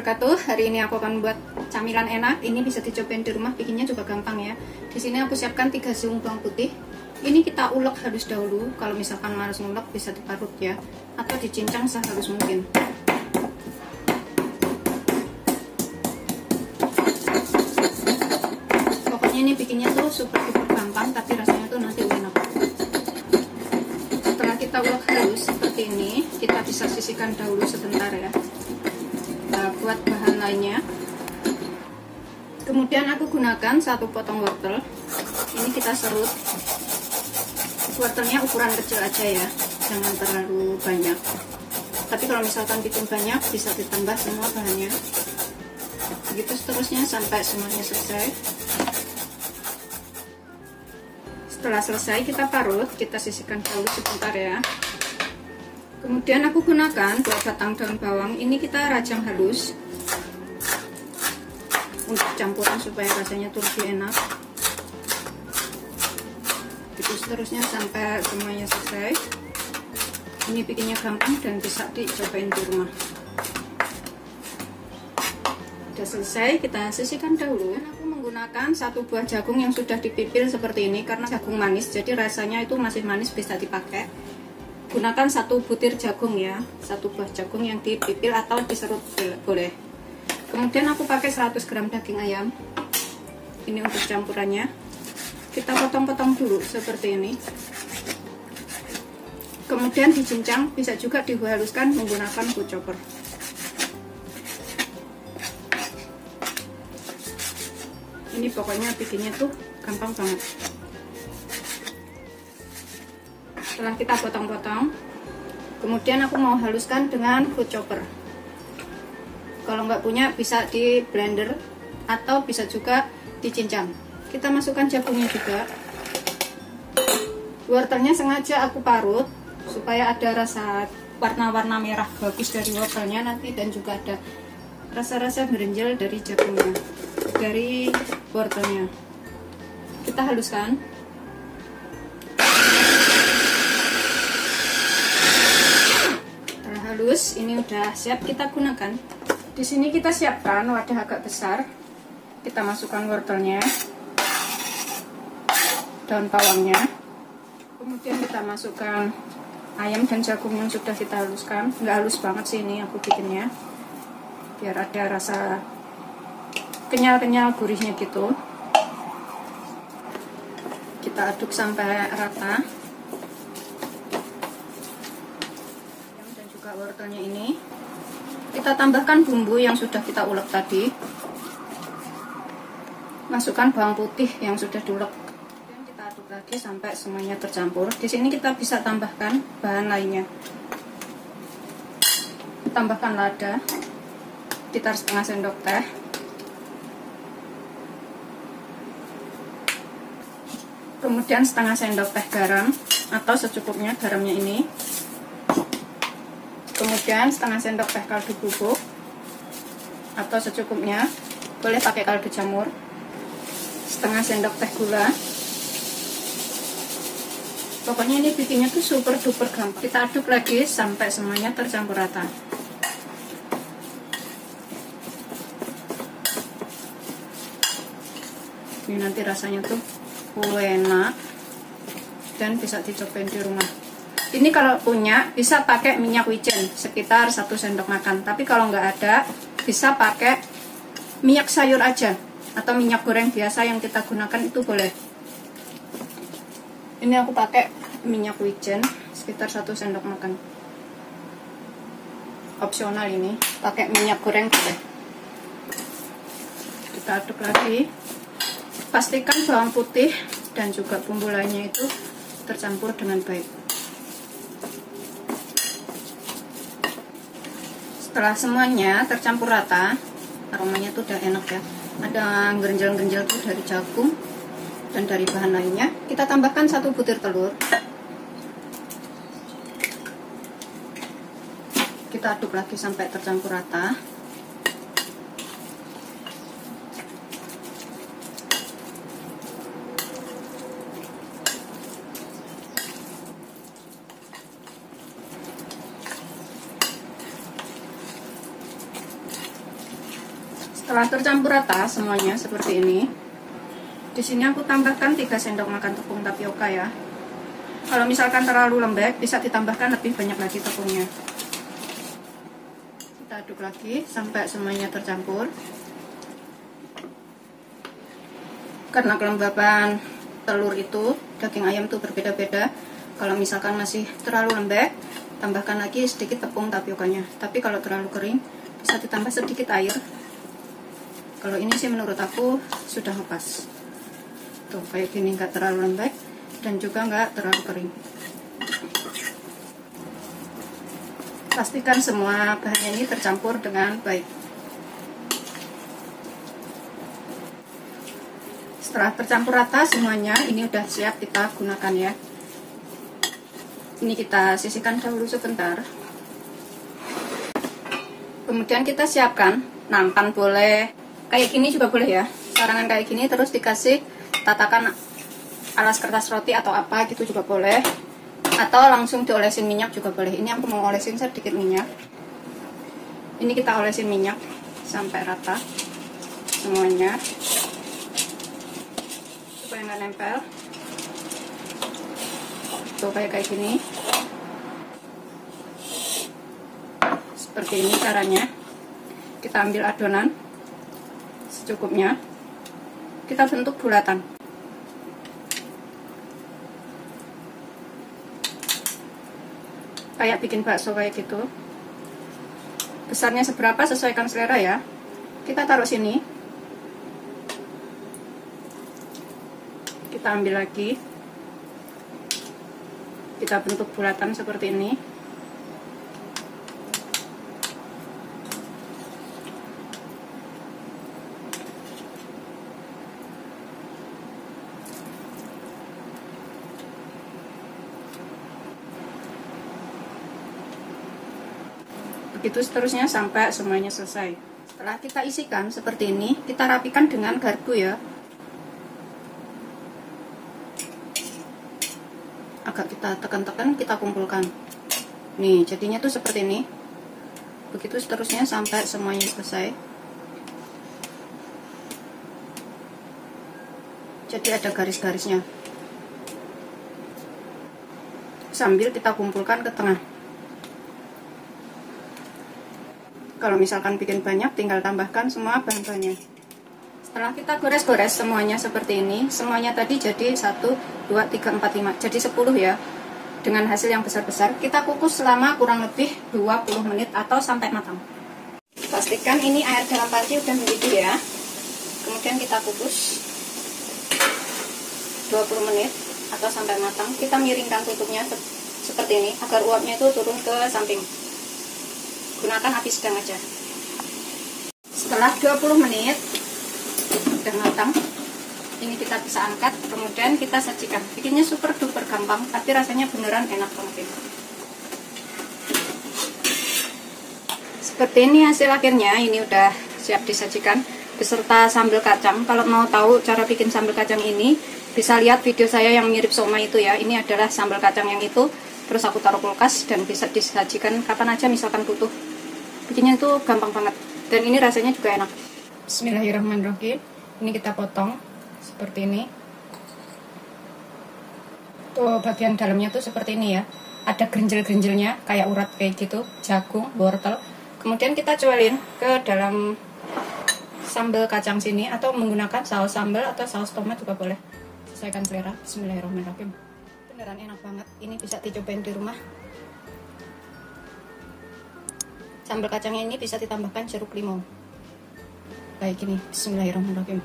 wabarakatuh. Hari ini aku akan buat camilan enak. Ini bisa dicobain di rumah, bikinnya juga gampang ya. Di sini aku siapkan 3 siung bawang putih. Ini kita ulek halus dahulu. Kalau misalkan malas ngulek bisa diparut ya, atau dicincang sehalus mungkin. Pokoknya ini bikinnya tuh super gampang, tapi rasanya tuh nanti enak. Setelah kita ulek halus seperti ini, kita bisa sisihkan dahulu sebentar ya. Buat bahan lainnya, kemudian aku gunakan 1 potong wortel. Ini kita serut. Wortelnya ukuran kecil aja ya, jangan terlalu banyak. Tapi kalau misalkan bikin banyak bisa ditambah semua bahannya. Begitu seterusnya sampai semuanya selesai. Setelah selesai kita parut, kita sisihkan dahulu sebentar ya. Kemudian aku gunakan 2 batang daun bawang. Ini kita rajang halus untuk campuran supaya rasanya tuh lebih enak. Itu seterusnya sampai semuanya selesai. Ini bikinnya gampang dan bisa dicobain di rumah. Sudah selesai, kita sisihkan dahulu. Aku menggunakan 1 buah jagung yang sudah dipipil seperti ini karena jagung manis, jadi rasanya itu masih manis, bisa dipakai. Gunakan 1 butir jagung ya, 1 buah jagung yang dipipil atau diserut boleh. Kemudian aku pakai 100 gram daging ayam. Ini untuk campurannya. Kita potong-potong dulu seperti ini. Kemudian dicincang, bisa juga dihaluskan menggunakan food chopper. Ini pokoknya bikinnya tuh gampang banget. Setelah kita potong-potong, kemudian aku mau haluskan dengan food chopper. Kalau nggak punya bisa di blender atau bisa juga dicincang. Kita masukkan jagungnya juga. Wortelnya sengaja aku parut supaya ada rasa warna-warna merah bagus dari wortelnya nanti, dan juga ada rasa-rasa berinjal dari jagungnya, dari wortelnya. Kita haluskan. Halus, ini udah siap kita gunakan. Di sini kita siapkan wadah agak besar. Kita masukkan wortelnya, daun bawangnya, kemudian kita masukkan ayam dan jagung yang sudah kita haluskan. Nggak halus banget sih ini aku bikinnya, biar ada rasa kenyal-kenyal gurihnya gitu. Kita aduk sampai rata. Wortelnya ini kita tambahkan bumbu yang sudah kita ulek tadi. Masukkan bawang putih yang sudah diulek. Kemudian kita aduk lagi sampai semuanya tercampur. Di sini kita bisa tambahkan bahan lainnya. Tambahkan lada sekitar setengah sendok teh. Kemudian setengah sendok teh garam atau secukupnya garamnya ini. Kemudian setengah sendok teh kaldu bubuk atau secukupnya, boleh pakai kaldu jamur. Setengah sendok teh gula. Pokoknya ini bikinnya tuh super duper gampang. Kita aduk lagi sampai semuanya tercampur rata. Ini nanti rasanya tuh enak dan bisa dicobain di rumah. Ini kalau punya bisa pakai minyak wijen sekitar 1 sendok makan. Tapi kalau nggak ada bisa pakai minyak sayur aja atau minyak goreng biasa yang kita gunakan itu boleh. Ini aku pakai minyak wijen sekitar 1 sendok makan. Opsional ini, pakai minyak goreng boleh. Kita aduk lagi. Pastikan bawang putih dan juga bumbu lainnya itu tercampur dengan baik. Setelah semuanya tercampur rata, aromanya tuh udah enak ya. Ada gerinjal-gerinjal tuh dari jagung dan dari bahan lainnya. Kita tambahkan 1 butir telur. Kita aduk lagi sampai tercampur rata. Setelah tercampur rata semuanya seperti ini, di sini aku tambahkan 3 sendok makan tepung tapioka ya. Kalau misalkan terlalu lembek, bisa ditambahkan lebih banyak lagi tepungnya. Kita aduk lagi sampai semuanya tercampur. Karena kelembaban telur itu, daging ayam itu berbeda-beda. Kalau misalkan masih terlalu lembek, tambahkan lagi sedikit tepung tapiokanya. Tapi kalau terlalu kering, bisa ditambah sedikit air. Kalau ini sih menurut aku sudah pas. Tuh kayak gini, nggak terlalu lembek dan juga nggak terlalu kering. Pastikan semua bahannya ini tercampur dengan baik. Setelah tercampur rata semuanya, ini udah siap kita gunakan ya. Ini kita sisihkan dahulu sebentar. Kemudian kita siapkan nampan boleh. Kayak gini juga boleh ya, sarangan kayak gini, terus dikasih tatakan alas kertas roti atau apa gitu juga boleh, atau langsung diolesin minyak juga boleh. Ini aku mau olesin sedikit minyak. Ini kita olesin minyak sampai rata semuanya supaya nggak nempel. Tuh kayak gini, seperti ini caranya. Kita ambil adonan secukupnya, kita bentuk bulatan. Kayak bikin bakso kayak gitu. Besarnya seberapa sesuaikan selera ya. Kita taruh sini. Kita ambil lagi. Kita bentuk bulatan seperti ini. Begitu seterusnya sampai semuanya selesai. Setelah kita isikan seperti ini, kita rapikan dengan garpu ya. Agak kita tekan-tekan, kita kumpulkan. Nih, jadinya tuh seperti ini. Begitu seterusnya sampai semuanya selesai. Jadi ada garis-garisnya. Sambil kita kumpulkan ke tengah. Kalau misalkan bikin banyak, tinggal tambahkan semua bahan-bahannya. Setelah kita gores-gores semuanya seperti ini, semuanya tadi jadi 1, 2, 3, 4, 5, jadi 10 ya. Dengan hasil yang besar-besar, kita kukus selama kurang lebih 20 menit atau sampai matang. Pastikan ini air dalam panci udah mendidih ya. Kemudian kita kukus 20 menit atau sampai matang. Kita miringkan tutupnya seperti ini, agar uapnya itu turun ke samping. Gunakan api sedang aja. Setelah 20 menit udah matang, ini kita bisa angkat, kemudian kita sajikan. Bikinnya super duper gampang, tapi rasanya beneran enak banget. Seperti ini hasil akhirnya. Ini udah siap disajikan beserta sambal kacang. Kalau mau tahu cara bikin sambal kacang ini, bisa lihat video saya yang mirip somai itu ya. Ini adalah sambal kacang yang itu. Terus aku taruh kulkas dan bisa disajikan kapan aja misalkan butuh. Bikinnya itu gampang banget. Dan ini rasanya juga enak. Bismillahirrahmanirrahim. Ini kita potong seperti ini. Tuh bagian dalamnya tuh seperti ini ya. Ada gerinjel-gerinjelnya kayak urat kayak gitu. Jagung, wortel. Kemudian kita cuelin ke dalam sambal kacang sini. Atau menggunakan saus sambal atau saus tomat juga boleh. Sesuaikan selera. Bismillahirrahmanirrahim. Beneran enak banget. Ini bisa dicobain di rumah. Sambal kacangnya ini bisa ditambahkan jeruk limau. Kayak gini. Bismillahirrahmanirrahim.